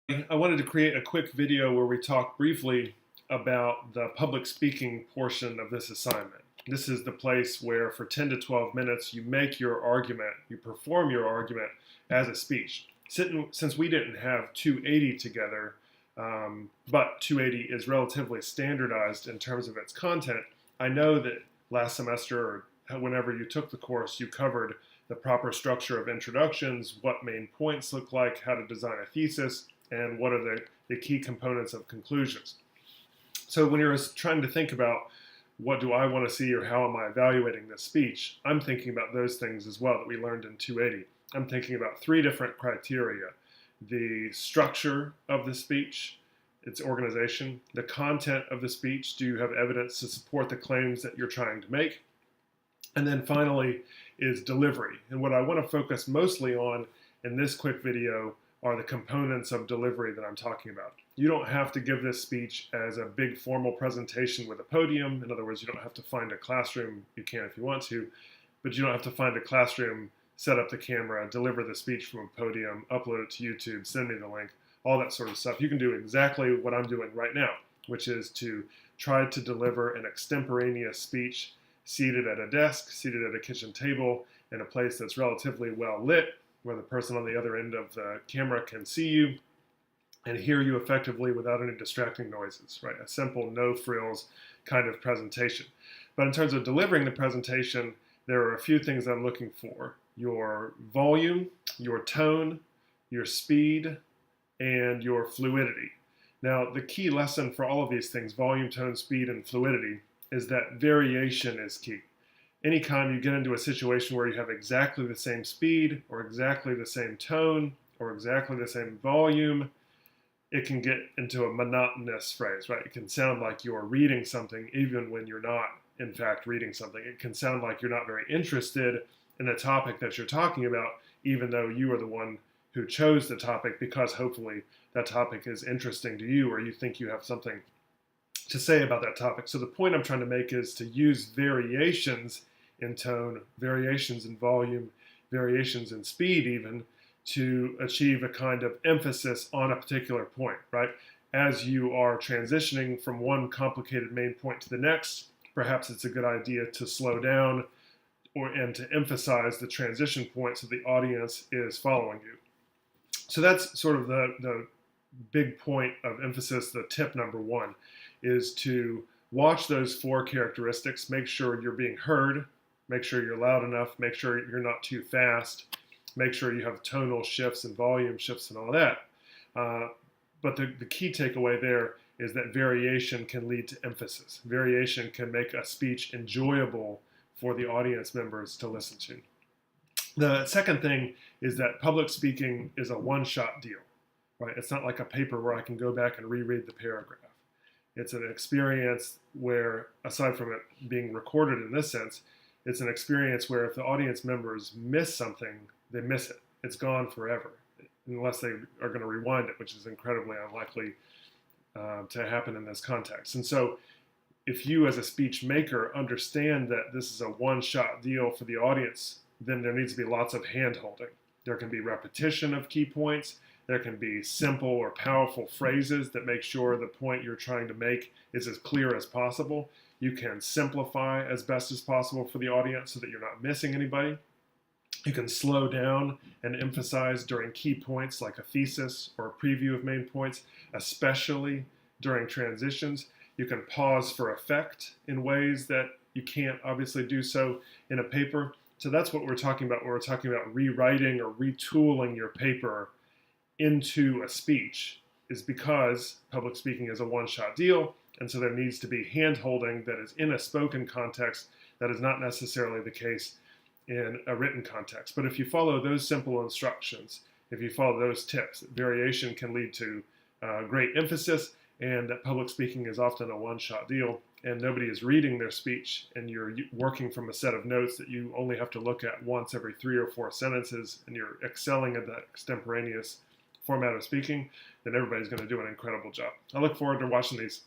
I wanted to create a quick video where we talk briefly about the public speaking portion of this assignment. This is the place where for 10 to 12 minutes you make your argument, you perform your argument as a speech. Since we didn't have 280 together, but 280 is relatively standardized in terms of its content, I know that last semester or whenever you took the course, you covered the proper structure of introductions, what main points look like, how to design a thesis, and what are the key components of conclusions. So when you're trying to think about what do I want to see or how am I evaluating this speech, I'm thinking about those things as well that we learned in 280. I'm thinking about three different criteria: the structure of the speech, its organization, the content of the speech, do you have evidence to support the claims that you're trying to make, and then finally is delivery. And what I want to focus mostly on in this quick video are the components of delivery that I'm talking about. You don't have to give this speech as a big formal presentation with a podium. In other words, you don't have to find a classroom. You can if you want to, but you don't have to find a classroom, set up the camera, deliver the speech from a podium, upload it to YouTube, send me the link, all that sort of stuff. You can do exactly what I'm doing right now, which is to try to deliver an extemporaneous speech seated at a desk, seated at a kitchen table, in a place that's relatively well lit, where the person on the other end of the camera can see you and hear you effectively without any distracting noises, right? A simple, no frills kind of presentation. But in terms of delivering the presentation, there are a few things I'm looking for: your volume, your tone, your speed, and your fluidity. Now, the key lesson for all of these things, volume, tone, speed, and fluidity, is that variation is key. Anytime you get into a situation where you have exactly the same speed or exactly the same tone or exactly the same volume, it can get into a monotonous phrase, right? It can sound like you're reading something even when you're not, in fact, reading something. It can sound like you're not very interested in the topic that you're talking about, even though you are the one who chose the topic, because hopefully that topic is interesting to you or you think you have something to say about that topic. So the point I'm trying to make is to use variations in tone, variations in volume, variations in speed even, to achieve a kind of emphasis on a particular point, right? As you are transitioning from one complicated main point to the next, perhaps it's a good idea to slow down and to emphasize the transition point so the audience is following you. So that's sort of the big point of emphasis. The tip number one is to watch those four characteristics, make sure you're being heard, make sure you're loud enough, make sure you're not too fast, make sure you have tonal shifts and volume shifts and all that. But the key takeaway there is that variation can lead to emphasis. Variation can make a speech enjoyable for the audience members to listen to. The second thing is that public speaking is a one-shot deal, right? It's not like a paper where I can go back and reread the paragraph. It's an experience where, aside from it being recorded in this sense, it's an experience where if the audience members miss something, they miss it. It's gone forever, unless they are going to rewind it, which is incredibly unlikely to happen in this context. And so if you as a speech maker understand that this is a one-shot deal for the audience, then there needs to be lots of hand-holding. There can be repetition of key points. There can be simple or powerful phrases that make sure the point you're trying to make is as clear as possible. You can simplify as best as possible for the audience so that you're not missing anybody. You can slow down and emphasize during key points like a thesis or a preview of main points, especially during transitions. You can pause for effect in ways that you can't obviously do so in a paper. So that's what we're talking about when we're talking about rewriting or retooling your paper into a speech, is because public speaking is a one-shot deal, and so there needs to be hand-holding that is in a spoken context that is not necessarily the case in a written context. But if you follow those simple instructions, if you follow those tips, variation can lead to great emphasis, and that public speaking is often a one-shot deal, and nobody is reading their speech, and you're working from a set of notes that you only have to look at once every 3 or 4 sentences, and you're excelling at that extemporaneous format of speaking, then everybody's going to do an incredible job. I look forward to watching these.